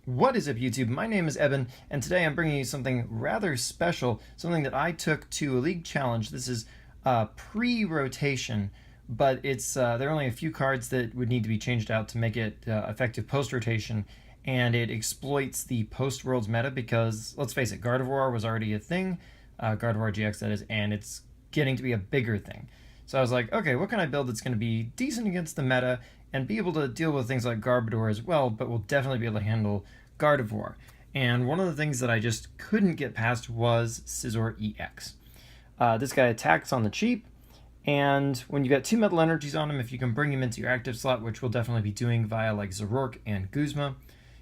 What is up, YouTube? My name is Eben, and today I'm bringing you something rather special, something that I took to a league challenge. This is pre-rotation, but there are only a few cards that would need to be changed out to make it effective post-rotation, and it exploits the post-Worlds meta because, let's face it, Gardevoir was already a thing, Gardevoir GX that is, and it's getting to be a bigger thing. So I was like, okay, what can I build that's going to be decent against the meta and be able to deal with things like Garbodor as well, but will definitely be able to handle Gardevoir. And one of the things that I just couldn't get past was Scizor EX. This guy attacks on the cheap, and when you got 2 metal energies on him, if you can bring him into your active slot, which we'll definitely be doing via like Zoroark and Guzma,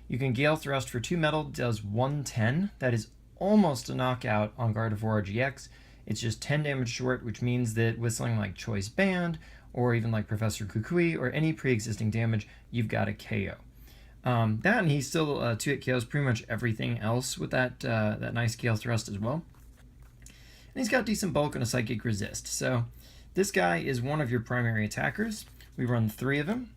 you can Gale Thrust for 2 metal, does 110. That is almost a knockout on Gardevoir GX. It's just 10 damage short, which means that with something like Choice Band, or even like Professor Kukui, or any pre-existing damage, you've got a KO. That, and he still 2-hit KOs pretty much everything else with that nice Gale Thrust as well. And he's got decent bulk and a Psychic Resist. So this guy is one of your primary attackers. We run 3 of him.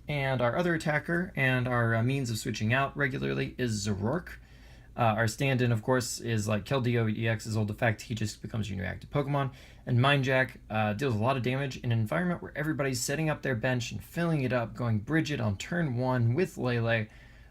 And our other attacker and our means of switching out regularly is Zoroark. Our stand-in, of course, is like Keldeo EX's old effect. He just becomes your new active Pokemon. And Mind Jack deals a lot of damage in an environment where everybody's setting up their bench and filling it up, going Bridget on turn 1 with Lele.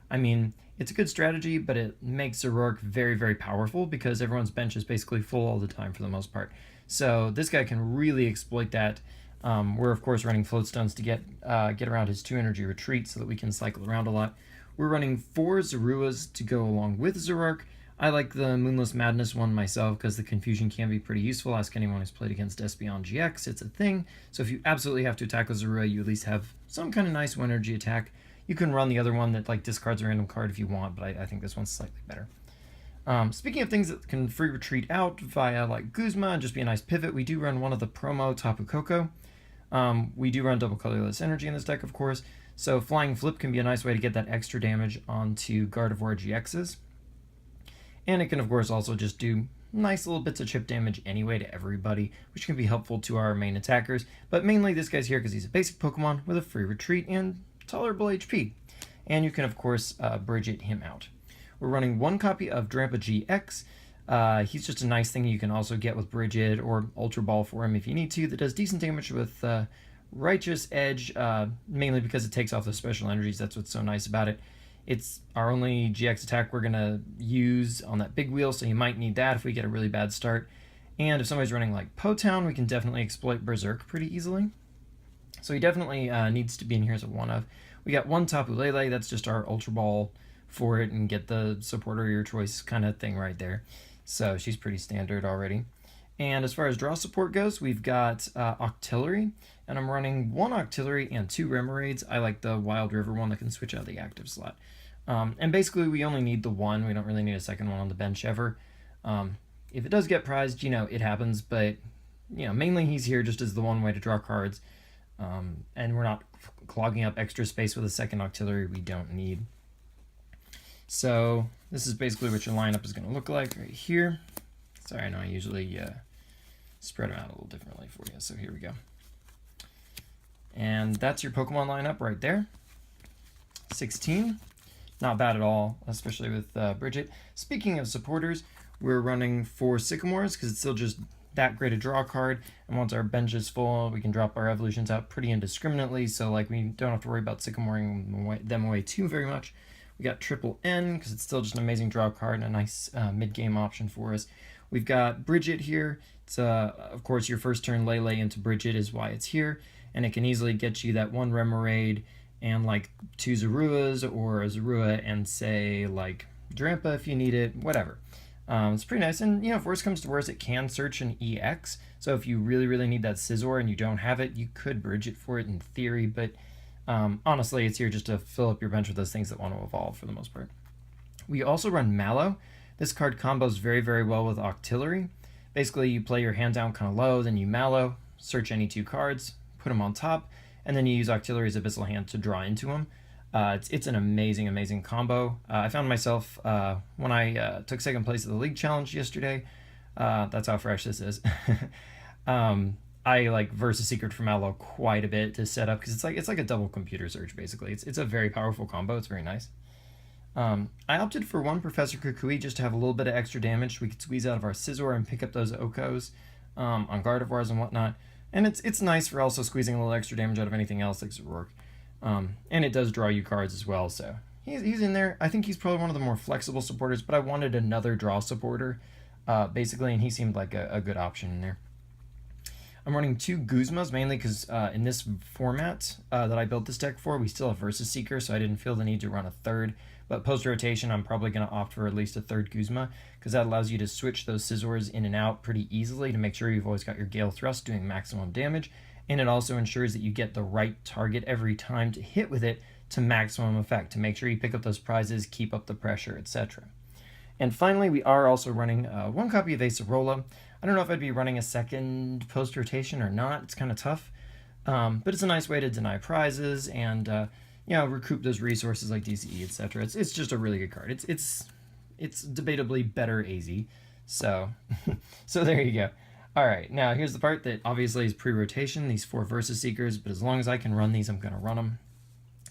I mean, it's a good strategy, but it makes Zoroark very, very powerful because everyone's bench is basically full all the time for the most part. So this guy can really exploit that. We're, of course, running Float Stones to get around his 2-energy retreat so that we can cycle around a lot. We're running 4 Zoruas to go along with Zoroark. I like the Moonless Madness one myself because the confusion can be pretty useful. Ask anyone who's played against Espeon GX, it's a thing. So if you absolutely have to attack with Zorua, you at least have some kind of nice 1-energy attack. You can run the other one that like discards a random card if you want, but I think this one's slightly better. Speaking of things that can free retreat out via like Guzma and just be a nice pivot, we do run one of the promo Tapu Koko. We do run double colorless energy in this deck, of course. So Flying Flip can be a nice way to get that extra damage onto Gardevoir GXs. And it can, of course, also just do nice little bits of chip damage anyway to everybody, which can be helpful to our main attackers. But mainly this guy's here because he's a basic Pokemon with a free retreat and tolerable HP. And you can, of course, Bridget him out. We're running 1 copy of Drampa GX. He's just a nice thing you can also get with Bridget or Ultra Ball for him if you need to, that does decent damage with Righteous Edge, mainly because it takes off the special energies. That's what's so nice about it. It's our only GX attack we're going to use on that big wheel, so you might need that if we get a really bad start. And if somebody's running like Potown, we can definitely exploit Berserk pretty easily. So he definitely needs to be in here as a one-of. We got 1 Tapu Lele, that's just our Ultra Ball for it and get the supporter of your choice kind of thing right there. So she's pretty standard already. And as far as draw support goes, we've got Octillery, and I'm running 1 Octillery and 2 Remoraid's. I like the Wild River one that can switch out of the active slot. And basically, we only need the 1. We don't really need a second one on the bench ever. If it does get prized, it happens, but, mainly he's here just as the one way to draw cards. And we're not clogging up extra space with a second Octillery we don't need. So this is basically what your lineup is going to look like right here. Sorry, I know I usually spread them out a little differently for you, so here we go. And that's your Pokemon lineup right there. 16. Not bad at all, especially with Bridget. Speaking of supporters, we're running 4 Sycamores because it's still just that great a draw card. And once our bench is full, we can drop our evolutions out pretty indiscriminately, so like we don't have to worry about Sycamoring them away too very much. We got Triple N because it's still just an amazing draw card and a nice mid-game option for us. We've got Bridget here. It's, of course, your first turn Lele into Bridget is why it's here. And it can easily get you that 1 Remoraid and like 2 Zoruas or a Zorua and say like Drampa if you need it, whatever. It's pretty nice. And, if worse comes to worse, it can search an EX. So if you really, really need that Scizor and you don't have it, you could Bridget for it in theory. But honestly, it's here just to fill up your bench with those things that want to evolve for the most part. We also run Mallow. This card combos very, very well with Octillery. Basically, you play your hand down kind of low, then you Mallow, search any 2 cards, put them on top, and then you use Octillery's Abyssal Hand to draw into them. It's an amazing, amazing combo. I found myself, when I took 2nd place at the League Challenge yesterday, that's how fresh this is, I like versus Secret from Mallow quite a bit to set up because it's like a double computer search basically. It's a very powerful combo. It's very nice. I opted for one Professor Kukui just to have a little bit of extra damage we could squeeze out of our Scizor and pick up those Okos on Gardevoirs and whatnot. And it's nice for also squeezing a little extra damage out of anything else like Zoroark. And it does draw you cards as well, so he's in there. I think he's probably one of the more flexible supporters, but I wanted another draw supporter, basically, and he seemed like a good option in there. I'm running 2 Guzmas, mainly because in this format that I built this deck for, we still have Versus Seeker, so I didn't feel the need to run a third. But post-rotation, I'm probably going to opt for at least a 3rd Guzma, because that allows you to switch those Scizors in and out pretty easily to make sure you've always got your Gale Thrust doing maximum damage, and it also ensures that you get the right target every time to hit with it to maximum effect, to make sure you pick up those prizes, keep up the pressure, etc. And finally, we are also running 1 copy of Acerola. I don't know if I'd be running a second post-rotation or not. It's kind of tough. But it's a nice way to deny prizes and recoup those resources like DCE, etc. It's just a really good card. It's debatably better AZ. So so there you go. All right, now here's the part that obviously is pre-rotation, these 4 Versus Seekers, but as long as I can run these, I'm going to run them.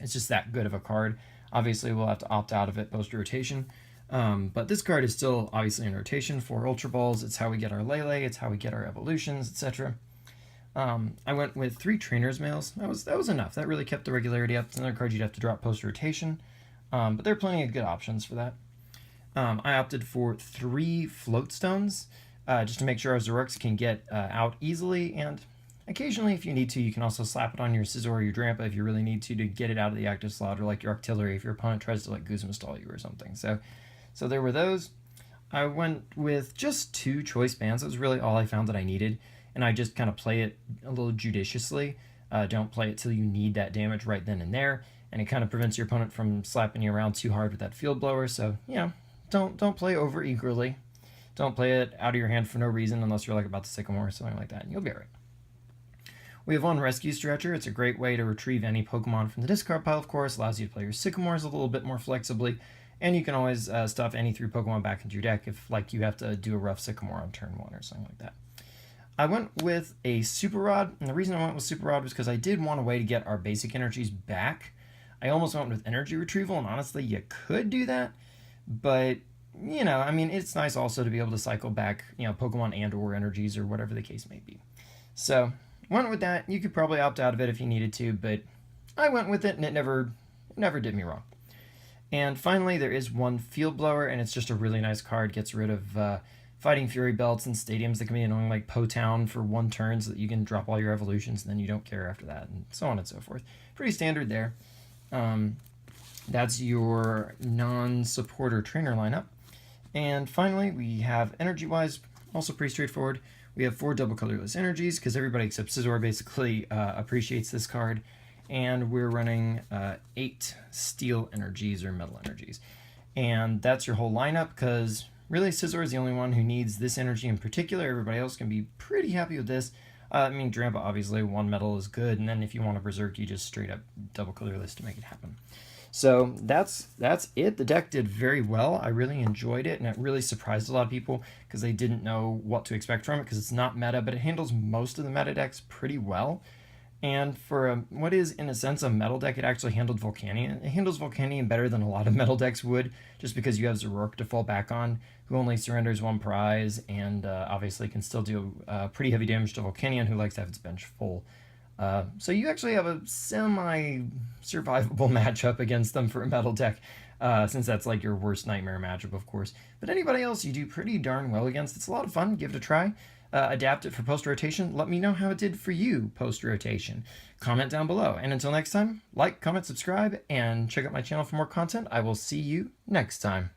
It's just that good of a card. Obviously, we'll have to opt out of it post-rotation. But this card is still obviously in rotation for Ultra Balls. It's how we get our Lele, it's how we get our evolutions, etc. I went with 3 Trainer's Mails. That was enough. That really kept the regularity up. It's another card you'd have to drop post-rotation. But there are plenty of good options for that. I opted for 3 Float Stones, just to make sure our Zoroarks can get out easily, and occasionally, if you need to, you can also slap it on your Scizor or your Drampa if you really need to get it out of the active slot, or like your Octillery if your opponent tries to like Guzma stall you or something. So there were those. I went with just 2 Choice Bands. That was really all I found that I needed, and I just kind of play it a little judiciously. Don't play it till you need that damage right then and there, and it kind of prevents your opponent from slapping you around too hard with that Field Blower. So don't play over eagerly. Don't play it out of your hand for no reason unless you're like about to Sycamore or something like that, and you'll be alright. We have 1 Rescue Stretcher. It's a great way to retrieve any Pokemon from the discard pile, of course. Allows you to play your Sycamores a little bit more flexibly, and you can always stuff any 3 Pokemon back into your deck if like you have to do a rough Sycamore on turn 1 or something like that. I went with a Super Rod, and the reason I went with Super Rod was because I did want a way to get our basic energies back. I almost went with Energy Retrieval, and honestly, you could do that, but I mean, it's nice also to be able to cycle back, Pokemon and or energies or whatever the case may be. So went with that. You could probably opt out of it if you needed to, but I went with it, and it never did me wrong. And finally, there is 1 Field Blower, and it's just a really nice card. Gets rid of Fighting Fury belts and stadiums that can be annoying, like Po Town for 1 turn, so that you can drop all your evolutions, and then you don't care after that, and so on and so forth. Pretty standard there. That's your non-supporter trainer lineup. And finally, we have energy-wise, also pretty straightforward. We have 4 double colorless energies, because everybody except Scizor basically appreciates this card. And we're running 8 steel energies or metal energies. And that's your whole lineup, because really Scizor is the only one who needs this energy in particular. Everybody else can be pretty happy with this. I mean, Drampa, obviously, 1 metal is good, and then if you want a Berserk, you just straight up double colorless to make it happen. So that's it. The deck did very well. I really enjoyed it, and it really surprised a lot of people because they didn't know what to expect from it, because it's not meta, but it handles most of the meta decks pretty well. And for what is, in a sense, a metal deck, it actually handled Volcanion. It handles Volcanion better than a lot of metal decks would, just because you have Zoroark to fall back on, who only surrenders 1 prize, and obviously can still do pretty heavy damage to Volcanion, who likes to have its bench full. So you actually have a semi-survivable matchup against them for a metal deck, since that's like your worst nightmare matchup, of course. But anybody else you do pretty darn well against. It's a lot of fun. Give it a try. Adapt it for post-rotation. Let me know how it did for you post-rotation. Comment down below. And until next time, like, comment, subscribe, and check out my channel for more content. I will see you next time.